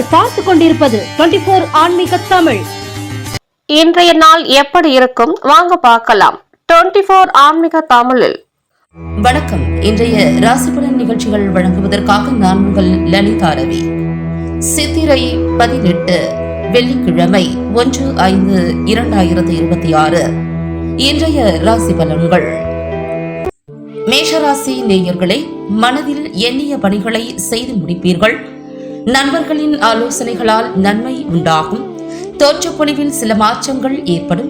நீங்கள் பார்த்து கொண்டிருப்பது 24 ஆன்மீக தமிழ். இன்றைய நாள் எப்படி இருக்கும் வாங்க பார்க்கலாம். 24 ஆன்மீக தமிழில் வணக்கம். இன்றைய ராசிபலன் நிகழ்ச்சிகள் வழங்குவதற்காக நான் உங்கள் லலிதா ரவி. சித்திரை 18 வெள்ளிக்கிழமை 1/5/2026 இன்றைய ராசி பலன்கள். மேஷராசி நேயர்களே, மனதில் எண்ணிய பணிகளை செய்து முடிப்பீர்கள். நண்பர்களின் ஆலோசனைகளால் நன்மை உண்டாகும். தோற்றப்பொழிவில் சில மாற்றங்கள் ஏற்படும்.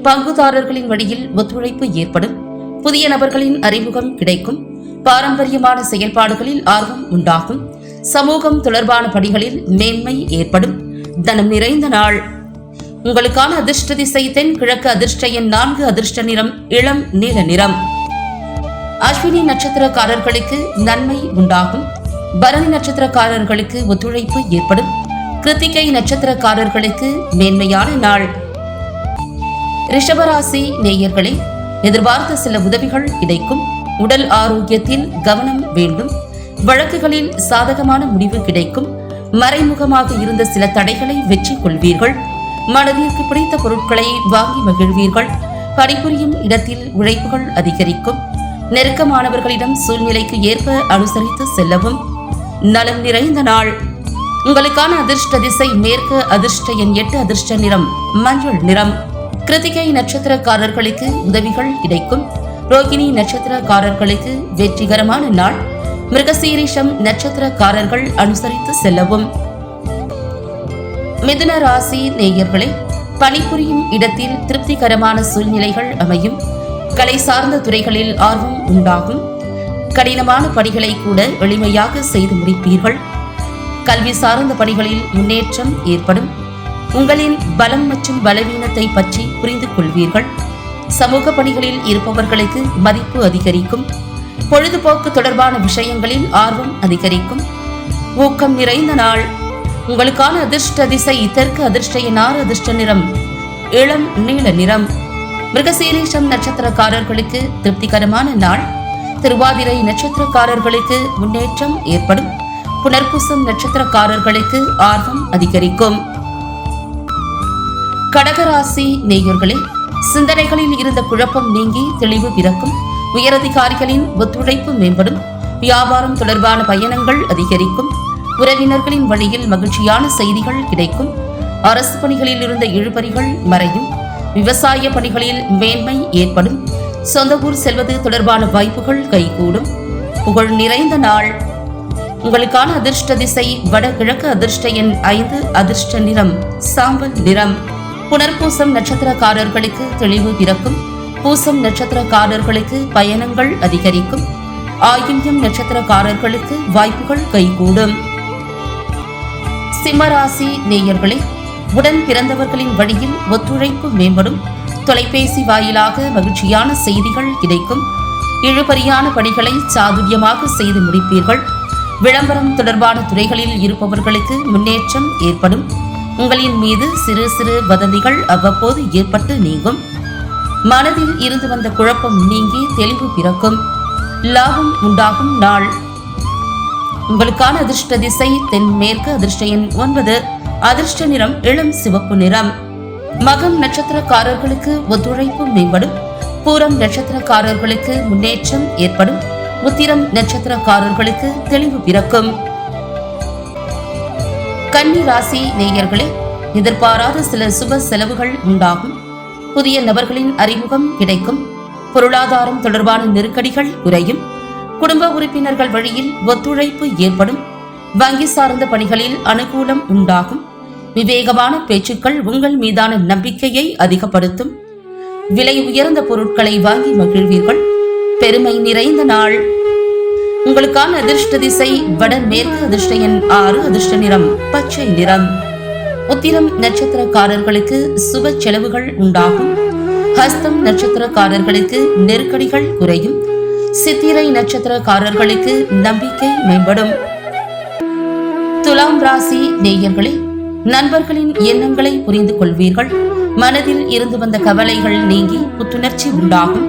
பங்குதாரர்களின் வழியில் ஒத்துழைப்பு ஏற்படும். புதிய நபர்களின் அறிமுகம் கிடைக்கும். பாரம்பரியமான செயல்பாடுகளில் ஆர்வம் உண்டாகும். சமூகம் தொடர்பான பணிகளில் மேன்மை ஏற்படும். தனம் நிறைந்த நாள். உங்களுக்கான அதிர்ஷ்ட திசை தென் கிழக்கு. அதிர்ஷ்ட எண் 4. அதிர்ஷ்ட நிறம் இளம் நீல நிறம். அஸ்வினி நட்சத்திரக்காரர்களுக்கு நன்மை உண்டாகும். பரணி நட்சத்திரக்காரர்களுக்கு ஒத்துழைப்பு ஏற்படும். கிருத்திகை நட்சத்திரக்காரர்களுக்கு மேன்மையான நாள். ரிஷபராசி நேயர்களே, எதிர்பார்த்த சில உதவிகள் கிடைக்கும். உடல் ஆரோக்கியத்தில் கவனம் வேண்டும். வழக்குகளில் சாதகமான முடிவு கிடைக்கும். மறைமுகமாக இருந்த சில தடைகளை வெற்றி கொள்வீர்கள். மனதிற்கு பிடித்த பொருட்களை வாங்கி மகிழ்வீர்கள். பணிபுரியும் இடத்தில் உழைப்புகள் அதிகரிக்கும். நெருக்கமானவர்களிடம் சூழ்நிலைக்கு ஏற்ப அனுசரித்து செல்லவும். நலம் நிறைந்த நாள். உங்களுக்கான அதிர்ஷ்ட திசை மேற்கு. அதிர்ஷ்ட எண் 8. அதிர்ஷ்ட நிறம் மஞ்சள் நிறம். கிருத்திகை நட்சத்திரக்காரர்களுக்கு உதவிகள் கிடைக்கும். ரோகிணி நட்சத்திரக்காரர்களுக்கு வெற்றிகரமான நாள். மிருகசீரிஷம் நட்சத்திரக்காரர்கள் அனுசரித்து செல்லவும். மிதுன ராசி நேயர்களே, பணிபுரியும் இடத்தில் திருப்திகரமான சூழ்நிலைகள் அமையும். கலை சார்ந்த துறைகளில் ஆர்வம் உண்டாகும். கடினமான பணிகளை கூட எளிமையாக செய்து முடிப்பீர்கள். கல்வி சார்ந்த பணிகளில் முன்னேற்றம் ஏற்படும். உங்களின் பலம் மற்றும் பலவீனத்தை பற்றி புரிந்து கொள்வீர்கள். சமூக பணிகளில் இருப்பவர்களுக்கு மதிப்பு அதிகரிக்கும். பொழுதுபோக்கு தொடர்பான விஷயங்களில் ஆர்வம் அதிகரிக்கும். ஊக்கம் நிறைந்த நாள். உங்களுக்கான அதிர்ஷ்ட திசை தெற்கு. அதிர்ஷ்ட எண் 6. அதிர்ஷ்ட நிறம் இளம் நீல நிறம். மிருகசீரிஷம் நட்சத்திரக்காரர்களுக்கு திருப்திகரமான நாள். திருவாதிரை நட்சத்திரக்காரர்களுக்கு முன்னேற்றம் ஏற்படும். புனர்பூசம் நட்சத்திரக்காரர்களுக்கு ஆர்வம் அதிகரிக்கும். கடகராசி நேயர்களே, சிந்தனைகளில் இருந்த குழப்பம் நீங்கி தெளிவு பிறக்கும். உயரதிகாரிகளின் ஒத்துழைப்பு மேம்படும். வியாபாரம் தொடர்பான பயணங்கள் அதிகரிக்கும். உறவினர்களின் வழியில் மகிழ்ச்சியான செய்திகள் கிடைக்கும். அரசு பணிகளில் இருந்த இழுபறிகள் மறையும். விவசாய பணிகளில் மேன்மை ஏற்படும். சொந்த ஊர் செல்வது தொடர்பான வாய்ப்புகள் கைகூடும். புகழ் நிறைந்த நாள். உங்களுக்கான அதிர்ஷ்ட திசை வடகிழக்கு. அதிர்ஷ்ட எண் 5. அதிர்ஷ்ட நிறம் சாம்பல் நிறம். புனர்பூசம் நட்சத்திரக்காரர்களுக்கு தெளிவு பிறக்கும். பூசம் நட்சத்திரக்காரர்களுக்கு பயணங்கள் அதிகரிக்கும். ஆயில்யம் நட்சத்திரக்காரர்களுக்கு வாய்ப்புகள் கைகூடும். சிம்மராசி நேயர்களே, உடன் பிறந்தவர்களின் வழியில் ஒத்துழைப்பு மேம்படும். தொலைபேசி வாயிலாக மகிழ்ச்சியான செய்திகள் கிடைக்கும். இழுபறியான பணிகளை சாதுரியமாக செய்து முடிப்பீர்கள். விளம்பரம் தொடர்பான துறைகளில் இருப்பவர்களுக்கு முன்னேற்றம் ஏற்படும். உங்களின் மீது சிறு சிறு வதந்திகள் அவ்வப்போது ஏற்பட்டு நீங்கும். மனதில் இருந்து வந்த குழப்பம் நீங்கி தெளிவு பிறக்கும். லாபம் உண்டாகும் நாள். உங்களுக்கான அதிர்ஷ்ட திசை தென்மேற்கு. அதிர்ஷ்ட எண் 9. அதிர்ஷ்ட நிறம் இளம் சிவப்பு நிறம். மகம் நட்சத்திரக்காரர்களுக்கு ஒத்துழைப்பு மேம்படும். பூரம் நட்சத்திரக்காரர்களுக்கு முன்னேற்றம் ஏற்படும். உத்திரம் நட்சத்திரக்காரர்களுக்கு தெளிவு பிறக்கும். கன்னி ராசி நேயர்களே, எதிர்பாராத சில சுப செலவுகள் உண்டாகும். புதிய நபர்களின் அறிமுகம் கிடைக்கும். பொருளாதாரம் தொடர்பான நெருக்கடிகள் குறையும். குடும்ப உறுப்பினர்கள் வழியில் ஒத்துழைப்பு ஏற்படும். வங்கி சார்ந்த பணிகளில் அனுகூலம் உண்டாகும். விவேகமான பேச்சுக்கள் உங்கள் மீதான நம்பிக்கையை அதிகப்படுத்தும். விலை உயர்ந்த பொருட்களை வாங்கி மகிழ்வீர்கள். பெருமை நிறைந்த நாள். உங்களுக்கான அதிர்ஷ்ட திசை வடமேற்கு. அதிர்ஷ்ட எண் 6. அதிர்ஷ்ட நிறம் பச்சை நிறம். உத்திரம் நட்சத்திரக்காரர்களுக்கு சுப செலவுகள் உண்டாகும். ஹஸ்தம் நட்சத்திரக்காரர்களுக்கு நெருக்கடிகள் குறையும். சித்திரை நட்சத்திரக்காரர்களுக்கு நம்பிக்கை மேம்படும். துலாம் ராசி நேயர்களே, நண்பர்களின் எண்ணங்களை புரிந்து கொள்வீர்கள். மனதில் இருந்து வந்த கவலைகள் நீங்கி புத்துணர்ச்சி உண்டாகும்.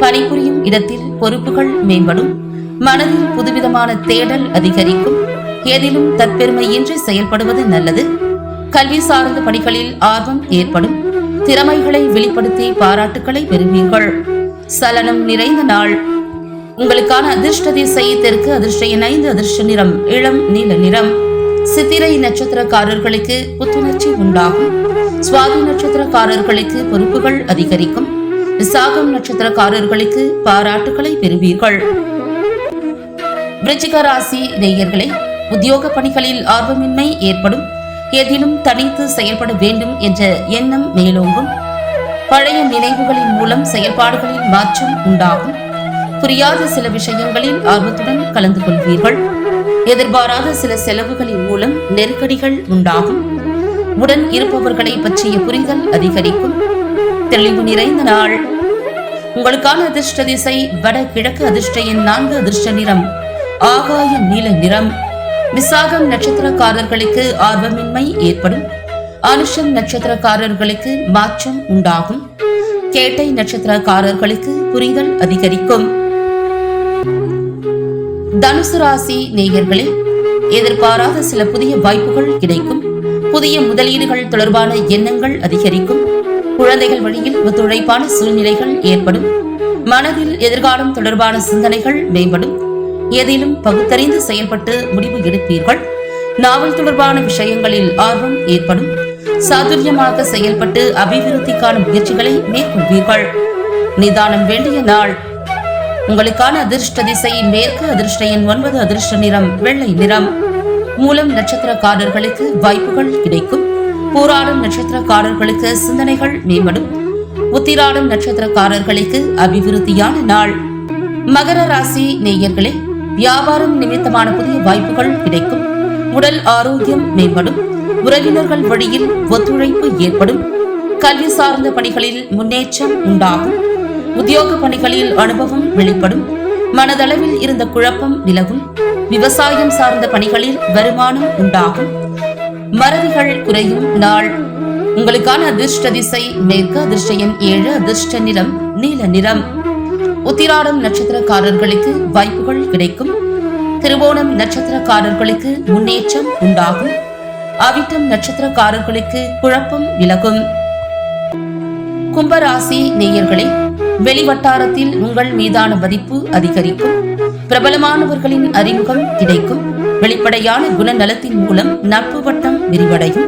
பணிபுரியும் இடத்தில் பொறுப்புகள் மேம்படும். மனதில் புதுவிதமான தேடல் அதிகரிக்கும். எதிலும் தற்பெருமையின்றி செயல்படுவது நல்லது. கல்வி சார்ந்த பணிகளில் ஆர்வம் ஏற்படும். திறமைகளை வெளிப்படுத்தி பாராட்டுக்களை பெறுவீர்கள். சலனம் நிறைந்த நாள். உங்களுக்கான அதிர்ஷ்ட திசை தெற்கு. அதிர்ஷ்ட எண் 5. அதிர்ஷ்ட நிறம் இளம் நீல நிறம். சித்திரை நட்சத்திரக்காரர்களுக்கு புத்துணர்ச்சி உண்டாகும். சுவாதி நட்சத்திரக்காரர்களுக்கு பொறுப்புகள் அதிகரிக்கும். விசாகம் நட்சத்திரக்காரர்களுக்கு பாராட்டுக்களை பெறுவீர்கள். விருச்சிக ராசி நேயர்களே, உத்தியோக பணிகளில் ஆர்வமின்மை ஏற்படும். எதிலும் தனித்து செயல்பட வேண்டும் என்ற எண்ணம் மேலோங்கும். பழைய நினைவுகளின் மூலம் செயல்பாடுகளில் மாற்றம் உண்டாகும். புரியாத சில விஷயங்களில் ஆர்வத்துடன் கலந்து கொள்வீர்கள். எதிர்பாராத சில செலவுகளின் மூலம் நெருக்கடிகள் உண்டாகும். உடன் இருப்பவர்களை பற்றிய புரிதல் அதிகரிக்கும். தெளிவு நிறைந்த நாள். உங்களுக்கான அதிர்ஷ்ட திசை வடகிழக்கு. அதிர்ஷ்ட எண் 4. அதிர்ஷ்ட நிறம் ஆகாய நீல நிறம். விசாகம் நட்சத்திரக்காரர்களுக்கு ஆர்வமின்மை ஏற்படும். அனுஷம் நட்சத்திரக்காரர்களுக்கு மாற்றம் உண்டாகும். கேட்டை நட்சத்திரக்காரர்களுக்கு புரிதல் அதிகரிக்கும். தனுசு ராசி நேயர்களே, எதிர்பாராத சில புதிய வாய்ப்புகள் கிடைக்கும். புதிய முதலீடுகள் தொடர்பான எண்ணங்கள் அதிகரிக்கும். குழந்தைகள் வழியில் ஒத்துழைப்பான சூழ்நிலைகள் ஏற்படும். மனதில் எதிர்காலம் தொடர்பான சிந்தனைகள் மேம்படும். எதிலும் பகுத்தறிந்து செயல்பட்டு முடிவு எடுப்பீர்கள். நாவல் தொடர்பான விஷயங்களில் ஆர்வம் ஏற்படும். சாதுரியமாக செயல்பட்டு அபிவிருத்திக்கான முயற்சிகளை மேற்கொள்வீர்கள். நிதானம் வேண்டிய நாள். உங்களுக்கான அதிர்ஷ்ட திசை மேற்கு. அதிர்ஷ்ட எண் 9. அதிர்ஷ்ட நிறம் வெள்ளை நிறம். மூலம் நட்சத்திரக்காரர்களுக்கு வாய்ப்புகள் கிடைக்கும். பூராடம் நட்சத்திரக்காரர்களுக்கு சிந்தனைகள் மேம்படும். உத்திராடம் நட்சத்திரக்காரர்களுக்கு அபிவிருத்தியான நாள். மகர ராசி நேயர்களே, வியாபாரம் நிமித்தமான புதிய வாய்ப்புகள் கிடைக்கும். உடல் ஆரோக்கியம் மேம்படும். உறவினர்கள் வழியில் ஒத்துழைப்பு ஏற்படும். கல்வி சார்ந்த பணிகளில் முன்னேற்றம் உண்டாகும். உத்தியோக பணிகளில் அனுபவம் வெளிப்படும். மனதளவில் இருந்த குழப்பம் விலகும். விவசாயம் சார்ந்த பணிகளில் வருமானம் உண்டாகும். மறதிகள் குறையும் நாள். உங்களுக்கான அதிர்ஷ்ட திசை மேற்கு. அதிர்ஷ்ட எண் 7. அதிர்ஷ்ட நிறம் நீல நிறம். உத்திராடம் நட்சத்திரக்காரர்களுக்கு வாய்ப்புகள் கிடைக்கும். திருவோணம் நட்சத்திரக்காரர்களுக்கு முன்னேற்றம் உண்டாகும். அவிட்டம் நட்சத்திரக்காரர்களுக்கு குழப்பம் விலகும். கும்பராசி நேயர்களே, வெளிவட்டாரத்தில் உங்கள் மீதான மதிப்பு அதிகரிக்கும். பிரபலமானவர்களின் அறிமுகம் கிடைக்கும். வெளிப்படையான குணநலத்தின் மூலம் நட்பு வட்டம் விரிவடையும்.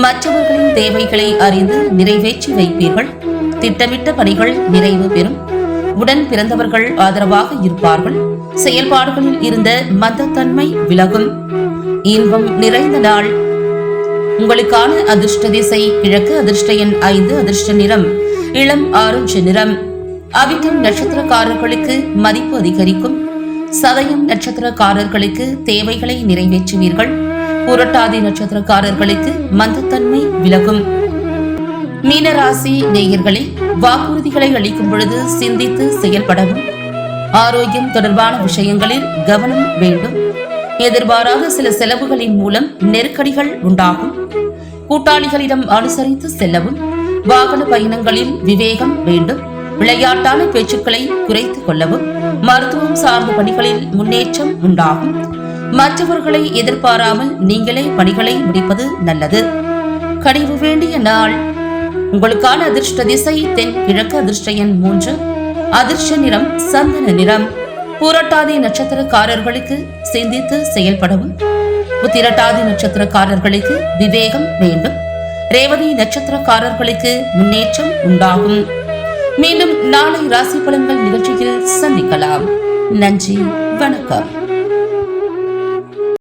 மற்றவர்களின் தேவைகளை அறிந்து நிறைவேற்றி வைப்பீர்கள். திட்டமிட்ட பணிகள் நிறைவு பெறும். உடன் பிறந்தவர்கள் ஆதரவாக இருப்பார்கள். செயல்பாடுகளில் இருந்த மந்தத்தன்மை விலகும். இன்பம் நிறைந்த நாள். உங்களுக்கான அதிர்ஷ்ட திசை கிழக்கு. அதிர்ஷ்ட எண் 5. அதிர்ஷ்ட நிறம் இளம் ஆரஞ்சு நிறம். அவிட்டம் நட்சத்திரக்காரர்களுக்கு மதிப்பு அதிகரிக்கும். சதயம் நட்சத்திரக்காரர்களுக்கு தேவைகளை நிறைவேற்றுவீர்கள். புரட்டாதி நட்சத்திரக்காரர்களுக்கு மந்தத்தன்மை விலகும். மீனராசி நேயர்களே, வாக்குறுதிகளை அளிக்கும் பொழுது சிந்தித்து செயல்படவும். ஆரோக்கியம் தொடர்பான விஷயங்களில் கவனம் வேண்டும். எதிர்பாராத சில செலவுகளின் மூலம் நெருக்கடிகள் உண்டாகும். கூட்டாளிகளிடம் அனுசரித்து செல்லவும். வாகன பயணங்களில் விவேகம் வேண்டும். விளையாட்டான பேச்சுக்களை குறைத்துக் கொள்ளவும். மருத்துவம் சார்ந்த பணிகளில் முன்னேற்றம் உண்டாகும். மற்றவர்களை எதிர்பாராமல் நீங்களே பணிகளை முடிப்பது நல்லது. கனிவு வேண்டிய நாள். உங்களுக்கான அதிர்ஷ்ட திசை தென் கிழக்கு. அதிர்ஷ்ட எண் 3. அதிர்ஷ்ட நிறம் சந்தன நிறம். பூரட்டாதி நட்சத்திரக்காரர்களுக்கு சிந்தித்து செயல்படவும். உத்திரட்டாதி நட்சத்திரக்காரர்களுக்கு விவேகம் வேண்டும். ரேவதி நட்சத்திரக்காரர்களுக்கு முன்னேற்றம் உண்டாகும். மீண்டும் நாளை ராசி பலன்கள் நிகழ்ச்சியில் சந்திக்கலாம். நன்றி, வணக்கம்.